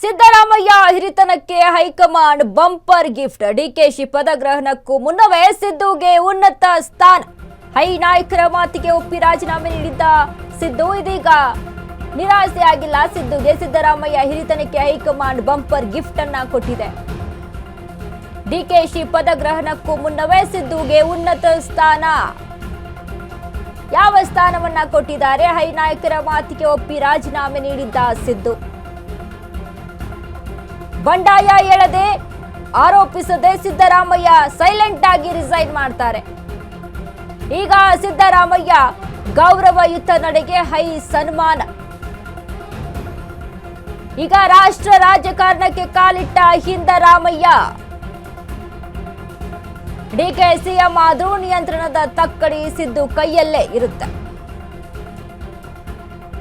ಸಿದ್ದರಾಮಯ್ಯ ಹಿರಿತನಕ್ಕೆ high command bumper gift. DKShi ಪದಗ್ರಹಣಕ್ಕೂ ಮುನ್ನವೇ ಸಿದ್ದುಗೆ ಉನ್ನತ ಸ್ಥಾನ. ಹೈ ನಾಯಕರ ಮಾತಿಗೆ ಒಪ್ಪಿ ರಾಜೀನಾಮೆ ನೀಡಿದ್ದ ಸಿದ್ದು ಇದೀಗ ನಿರಾಸೆಯಾಗಿಲ್ಲ. ಸಿದ್ದುಗೆ ಸಿದ್ದರಾಮಯ್ಯ ಹಿರಿತನಕ್ಕೆ ಹೈಕಮಾಂಡ್ ಬಂಪರ್ ಗಿಫ್ಟ್ ಅನ್ನ ಕೊಟ್ಟಿದೆ. ಡಿಕೆಶಿ ಪದಗ್ರಹಣಕ್ಕೂ ಮುನ್ನವೇ ಸಿದ್ದುಗೆ ಉನ್ನತ ಸ್ಥಾನ. ಯಾವ ಸ್ಥಾನವನ್ನ ಕೊಟ್ಟಿದ್ದಾರೆ? ಹೈ ನಾಯಕರ ಮಾತಿಗೆ ಒಪ್ಪಿ ರಾಜೀನಾಮೆ ನೀಡಿದ್ದ ಸಿದ್ದು. ಬಂಡಾಯ ಎಳದೆ ಆರೋಪಿಸದೆ ಸಿದ್ದರಾಮಯ್ಯ ಸೈಲೆಂಟ್ ಆಗಿ ರಿಸೈನ್ ಮಾಡ್ತಾರೆ. ಈಗ ಸಿದ್ದರಾಮಯ್ಯ ಗೌರವಯುತ ನಡೆಗೆ ಹೈ ಸನ್ಮಾನ. ಈಗ ರಾಷ್ಟ್ರ ರಾಜಕಾರಣಕ್ಕೆ ಕಾಲಿಟ್ಟ ಸಿದ್ದರಾಮಯ್ಯ. ಡಿಕೆ ಸಿಎಂ ಆದ್ರೂ ನಿಯಂತ್ರಣದ ತಕ್ಕಡಿ ಸಿದ್ದು ಕೈಯಲ್ಲೇ ಇರುತ್ತೆ.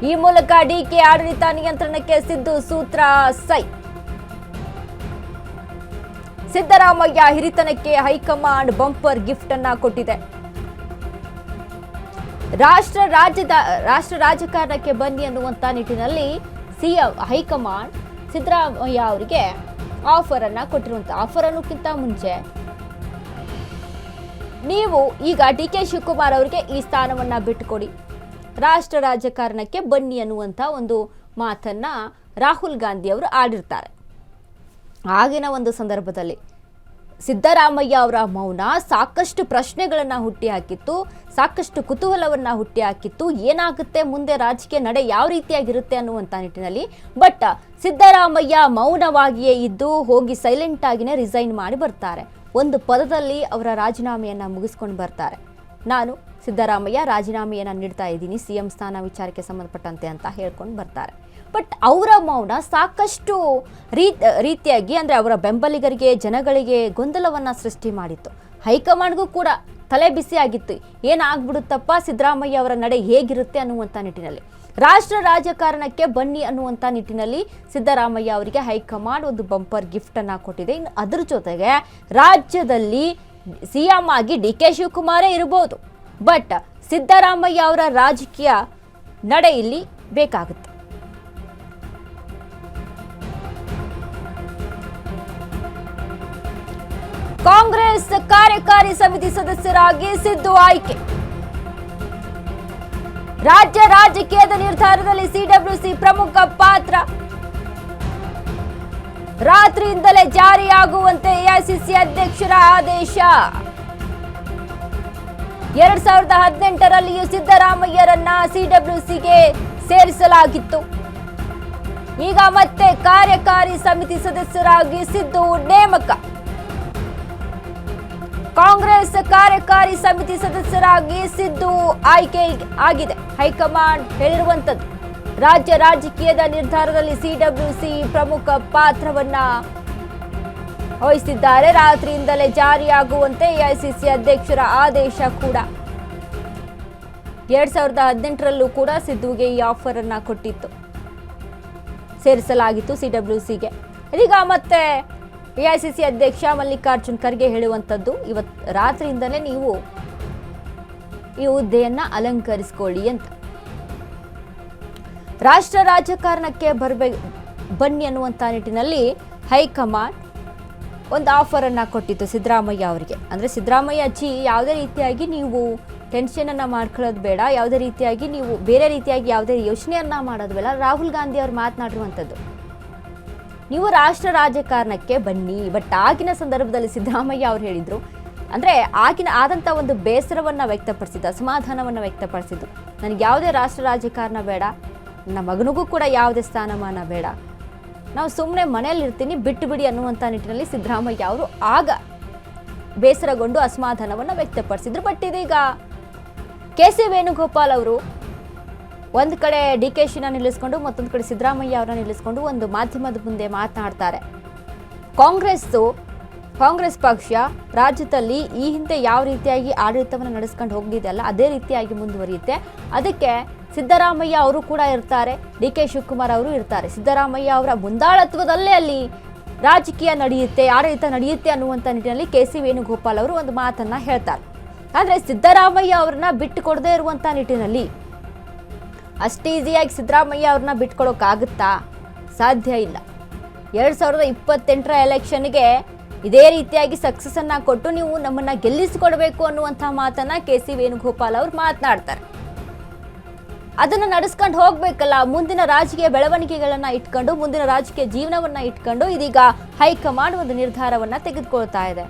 ಈ ಮೂಲಕ ಡಿಕೆ ಆಡಳಿತ ನಿಯಂತ್ರಣಕ್ಕೆ ಸಿದ್ದು ಸೂತ್ರ ಸೈ. ಸಿದ್ದರಾಮಯ್ಯ ಹಿರಿತನಕ್ಕೆ ಹೈಕಮಾಂಡ್ ಬಂಪರ್ ಗಿಫ್ಟ್ ಅನ್ನ ಕೊಟ್ಟಿದೆ. ರಾಷ್ಟ್ರ ರಾಜಕಾರಣಕ್ಕೆ ಬನ್ನಿ ಅನ್ನುವಂತ ನಿಟ್ಟಿನಲ್ಲಿ ಸಿಎಂ ಹೈಕಮಾಂಡ್ ಸಿದ್ದರಾಮಯ್ಯ ಅವರಿಗೆ ಆಫರ್ ಅನ್ನ ಕೊಟ್ಟಿರುವಂತ ಆಫರ್ ಅನ್ನೋಕ್ಕಿಂತ ಮುಂಚೆ ನೀವು ಈಗ ಡಿಕೆ ಶಿವಕುಮಾರ್ ಅವರಿಗೆ ಈ ಸ್ಥಾನವನ್ನ ಬಿಟ್ಟುಕೊಡಿ, ರಾಷ್ಟ್ರ ರಾಜಕಾರಣಕ್ಕೆ ಬನ್ನಿ ಅನ್ನುವಂತ ಒಂದು ಮಾತನ್ನ ರಾಹುಲ್ ಗಾಂಧಿ ಅವರು ಆಡಿರ್ತಾರೆ. ಆಗಿನ ಒಂದು ಸಂದರ್ಭದಲ್ಲಿ ಸಿದ್ದರಾಮಯ್ಯ ಅವರ ಮೌನ ಸಾಕಷ್ಟು ಪ್ರಶ್ನೆಗಳನ್ನು ಹುಟ್ಟಿಹಾಕಿತ್ತು, ಸಾಕಷ್ಟು ಕುತೂಹಲವನ್ನ ಹುಟ್ಟಿಹಾಕಿತ್ತು. ಏನಾಗುತ್ತೆ ಮುಂದೆ, ರಾಜಕೀಯ ನಡೆ ಯಾವ ರೀತಿಯಾಗಿರುತ್ತೆ ಅನ್ನುವಂಥ ನಿಟ್ಟಿನಲ್ಲಿ. ಬಟ್ ಸಿದ್ದರಾಮಯ್ಯ ಮೌನವಾಗಿಯೇ ಇದ್ದು ಹೋಗಿ ಸೈಲೆಂಟ್ ಆಗಿನೇ ರಿಸೈನ್ ಮಾಡಿ ಬರ್ತಾರೆ. ಒಂದು ಪದದಲ್ಲಿ ಅವರ ರಾಜೀನಾಮೆಯನ್ನು ಮುಗಿಸ್ಕೊಂಡು ಬರ್ತಾರೆ. ನಾನು ಸಿದ್ದರಾಮಯ್ಯ ರಾಜೀನಾಮೆಯನ್ನು ನೀಡ್ತಾ ಇದ್ದೀನಿ ಸಿಎಂ ಸ್ಥಾನ ವಿಚಾರಕ್ಕೆ ಸಂಬಂಧಪಟ್ಟಂತೆ ಅಂತ ಹೇಳ್ಕೊಂಡು ಬರ್ತಾರೆ. ಬಟ್ ಅವರ ಮೌನ ಸಾಕಷ್ಟು ರೀತಿಯಾಗಿ ಅಂದರೆ ಅವರ ಬೆಂಬಲಿಗರಿಗೆ, ಜನಗಳಿಗೆ ಗೊಂದಲವನ್ನು ಸೃಷ್ಟಿ ಮಾಡಿತ್ತು. ಹೈಕಮಾಂಡ್ಗೂ ಕೂಡ ತಲೆ ಬಿಸಿ ಆಗಿತ್ತು. ಏನಾಗ್ಬಿಡುತ್ತಪ್ಪ, ಸಿದ್ದರಾಮಯ್ಯ ಅವರ ನಡೆ ಹೇಗಿರುತ್ತೆ ಅನ್ನುವಂಥ ನಿಟ್ಟಿನಲ್ಲಿ. ರಾಷ್ಟ್ರ ರಾಜಕಾರಣಕ್ಕೆ ಬನ್ನಿ ಅನ್ನುವಂಥ ನಿಟ್ಟಿನಲ್ಲಿ ಸಿದ್ದರಾಮಯ್ಯ ಅವರಿಗೆ ಹೈಕಮಾಂಡ್ ಒಂದು ಬಂಪರ್ ಗಿಫ್ಟ್ ಅನ್ನ ಕೊಟ್ಟಿದೆ. ಇನ್ನು ಅದರ ಜೊತೆಗೆ ರಾಜ್ಯದಲ್ಲಿ ಸಿಎಂ ಆಗಿ ಡಿಕೆ ಶಿವಕುಮಾರೇ ಇರಬಹುದು, ಬಟ್ ಸಿದ್ದರಾಮಯ್ಯ ಅವರ ರಾಜಕೀಯ ನಡೆ ಇಲ್ಲಿ ಬೇಕಾಗುತ್ತೆ. ಕಾಂಗ್ರೆಸ್ ಕಾರ್ಯಕಾರಿ ಸಮಿತಿ ಸದಸ್ಯರಾಗಿ ಸಿದ್ದು ಆಯ್ಕೆ. ರಾಜ್ಯ ರಾಜಕೀಯದ ನಿರ್ಧಾರದಲ್ಲಿ ಸಿಡಬ್ಲ್ಯೂಸಿ ಪ್ರಮುಖ ಪಾತ್ರ. ರಾತ್ರಿಯಿಂದಲೇ ಜಾರಿಯಾಗುವಂತೆ ಎಐಸಿಸಿ ಅಧ್ಯಕ್ಷರ ಆದೇಶ. 2018ರಲ್ಲಿಯೂ ಸಿದ್ದರಾಮಯ್ಯರನ್ನ ಸಿಡಬ್ಲ್ಯೂಸಿಗೆ ಸೇರಿಸಲಾಗಿತ್ತು. ಈಗ ಮತ್ತೆ ಕಾರ್ಯಕಾರಿ ಸಮಿತಿ ಸದಸ್ಯರಾಗಿ ಸಿದ್ದು ನೇಮಕ. ಕಾಂಗ್ರೆಸ್ ಕಾರ್ಯಕಾರಿ ಸಮಿತಿ ಸದಸ್ಯರಾಗಿ ಸಿದ್ದು ಆಯ್ಕೆ ಆಗಿದೆ. ಹೈಕಮಾಂಡ್ ಹೇಳಿರುವಂತದ್ದು, ರಾಜ್ಯ ರಾಜಕೀಯದ ನಿರ್ಧಾರದಲ್ಲಿ ಸಿಡಬ್ಲ್ಯೂಸಿ ಪ್ರಮುಖ ಪಾತ್ರವನ್ನ ವಹಿಸಿದ್ದಾರೆ. ರಾತ್ರಿಯಿಂದಲೇ ಜಾರಿಯಾಗುವಂತೆ ಎಐಸಿಸಿ ಅಧ್ಯಕ್ಷರ ಆದೇಶ ಕೂಡ. 2018ರಲ್ಲೂ ಕೂಡ ಸಿದ್ದುಗೆ ಈ ಆಫರ್ ಅನ್ನ ಕೊಟ್ಟಿತ್ತು, ಸೇರಿಸಲಾಗಿತ್ತು ಸಿಡಬ್ಲ್ಯೂಸಿಗೆ. ಇದೀಗ ಮತ್ತೆ ಎಐಸಿಸಿ ಅಧ್ಯಕ್ಷ ಮಲ್ಲಿಕಾರ್ಜುನ್ ಖರ್ಗೆ ಹೇಳುವಂಥದ್ದು, ಇವತ್ತು ರಾತ್ರಿಯಿಂದಲೇ ನೀವು ಈ ಹುದ್ದೆಯನ್ನ ಅಲಂಕರಿಸಿಕೊಳ್ಳಿ ಅಂತ. ರಾಷ್ಟ್ರ ರಾಜಕಾರಣಕ್ಕೆ ಬನ್ನಿ ಅನ್ನುವಂಥ ನಿಟ್ಟಿನಲ್ಲಿ ಹೈಕಮಾಂಡ್ ಒಂದು ಆಫರ್ ಅನ್ನ ಕೊಟ್ಟಿತ್ತು ಸಿದ್ದರಾಮಯ್ಯ ಅವರಿಗೆ. ಅಂದರೆ ಸಿದ್ದರಾಮಯ್ಯ ಅಜ್ಜಿ, ಯಾವುದೇ ರೀತಿಯಾಗಿ ನೀವು ಟೆನ್ಷನ್ ಅನ್ನ ಮಾಡ್ಕೊಳ್ಳೋದು ಬೇಡ, ಯಾವುದೇ ರೀತಿಯಾಗಿ ನೀವು ಬೇರೆ ರೀತಿಯಾಗಿ ಯಾವುದೇ ಯೋಚನೆಯನ್ನ ಮಾಡೋದು ಬೇಡ. ರಾಹುಲ್ ಗಾಂಧಿ ಅವರು ಮಾತನಾಡಿರುವಂಥದ್ದು, ನೀವು ರಾಷ್ಟ್ರ ರಾಜಕಾರಣಕ್ಕೆ ಬನ್ನಿ. ಬಟ್ ಆಗಿನ ಸಂದರ್ಭದಲ್ಲಿ ಸಿದ್ದರಾಮಯ್ಯ ಅವರು ಹೇಳಿದ್ರು, ಅಂದರೆ ಆದಂಥ ಒಂದು ಬೇಸರವನ್ನು ವ್ಯಕ್ತಪಡಿಸಿದ್ದು, ಅಸಮಾಧಾನವನ್ನು ವ್ಯಕ್ತಪಡಿಸಿದ್ದು, ನನಗೆ ಯಾವುದೇ ರಾಷ್ಟ್ರ ರಾಜಕಾರಣ ಬೇಡ, ನನ್ನ ಮಗನಿಗೂ ಕೂಡ ಯಾವುದೇ ಸ್ಥಾನಮಾನ ಬೇಡ, ನಾವು ಸುಮ್ಮನೆ ಮನೆಯಲ್ಲಿ ಇರ್ತೀನಿ, ಬಿಟ್ಟು ಬಿಡಿ ಅನ್ನುವಂಥ ನಿಟ್ಟಿನಲ್ಲಿ ಸಿದ್ದರಾಮಯ್ಯ ಅವರು ಆಗ ಬೇಸರಗೊಂಡು ಅಸಮಾಧಾನವನ್ನು ವ್ಯಕ್ತಪಡಿಸಿದ್ರು. ಬಟ್ ಇದೀಗ ಕೆ.ಸಿ. ವೇಣುಗೋಪಾಲ್ ಅವರು ಒಂದು ಕಡೆ ಡಿಕೆಶಿನ ನಿಲ್ಲಿಸ್ಕೊಂಡು ಮತ್ತೊಂದು ಕಡೆ ಸಿದ್ದರಾಮಯ್ಯ ಅವರನ್ನ ನಿಲ್ಲಿಸ್ಕೊಂಡು ಒಂದು ಮಾಧ್ಯಮದ ಮುಂದೆ ಮಾತನಾಡ್ತಾರೆ. ಕಾಂಗ್ರೆಸ್ ಪಕ್ಷ ರಾಜ್ಯದಲ್ಲಿ ಈ ಹಿಂದೆ ಯಾವ ರೀತಿಯಾಗಿ ಆಡಳಿತವನ್ನು ನಡೆಸ್ಕೊಂಡು ಹೋಗಿದೆಯಲ್ಲ ಅದೇ ರೀತಿಯಾಗಿ ಮುಂದುವರಿಯುತ್ತೆ. ಅದಕ್ಕೆ ಸಿದ್ದರಾಮಯ್ಯ ಅವರು ಕೂಡ ಇರ್ತಾರೆ, ಡಿಕೆ ಶಿವಕುಮಾರ್ ಅವರು ಇರ್ತಾರೆ. ಸಿದ್ದರಾಮಯ್ಯ ಅವರ ಮುಂದಾಳತ್ವದಲ್ಲೇ ಅಲ್ಲಿ ರಾಜಕೀಯ ನಡೆಯುತ್ತೆ, ಆಡಳಿತ ನಡೆಯುತ್ತೆ ಅನ್ನುವಂಥ ನಿಟ್ಟಿನಲ್ಲಿ ಕೆ.ಸಿ. ವೇಣುಗೋಪಾಲ್ ಅವರು ಒಂದು ಮಾತನ್ನ ಹೇಳ್ತಾರೆ. ಆದರೆ ಸಿದ್ದರಾಮಯ್ಯ ಅವ್ರನ್ನ ಬಿಟ್ಟು ಕೊಡದೇ ಇರುವಂಥ ನಿಟ್ಟಿನಲ್ಲಿ ಅಷ್ಟು ಈಸಿಯಾಗಿ ಸಿದ್ದರಾಮಯ್ಯ ಅವ್ರನ್ನ ಬಿಟ್ಕೊಡೋಕ್ಕಾಗುತ್ತಾ? ಸಾಧ್ಯ ಇಲ್ಲ. 2028ರ ಎಲೆಕ್ಷನ್ಗೆ ಇದೇ ರೀತಿಯಾಗಿ ಸಕ್ಸಸ್ ಅನ್ನ ಕೊಟ್ಟು ನೀವು ನಮ್ಮನ್ನ ಗೆಲ್ಲಿಸಿಕೊಡ್ಬೇಕು ಅನ್ನುವಂಥ ಮಾತನ್ನ KC ವೇಣುಗೋಪಾಲ್ ಅವರು ಮಾತನಾಡ್ತಾರೆ. ಅದನ್ನ ನಡೆಸ್ಕೊಂಡು ಹೋಗ್ಬೇಕಲ್ಲ, ಮುಂದಿನ ರಾಜಕೀಯ ಬೆಳವಣಿಗೆಗಳನ್ನ ಇಟ್ಕೊಂಡು, ಮುಂದಿನ ರಾಜಕೀಯ ಜೀವನವನ್ನ ಇಟ್ಕೊಂಡು ಇದೀಗ ಹೈಕಮಾಂಡ್ ಒಂದು ನಿರ್ಧಾರವನ್ನ ತೆಗೆದುಕೊಳ್ತಾ ಇದೆ.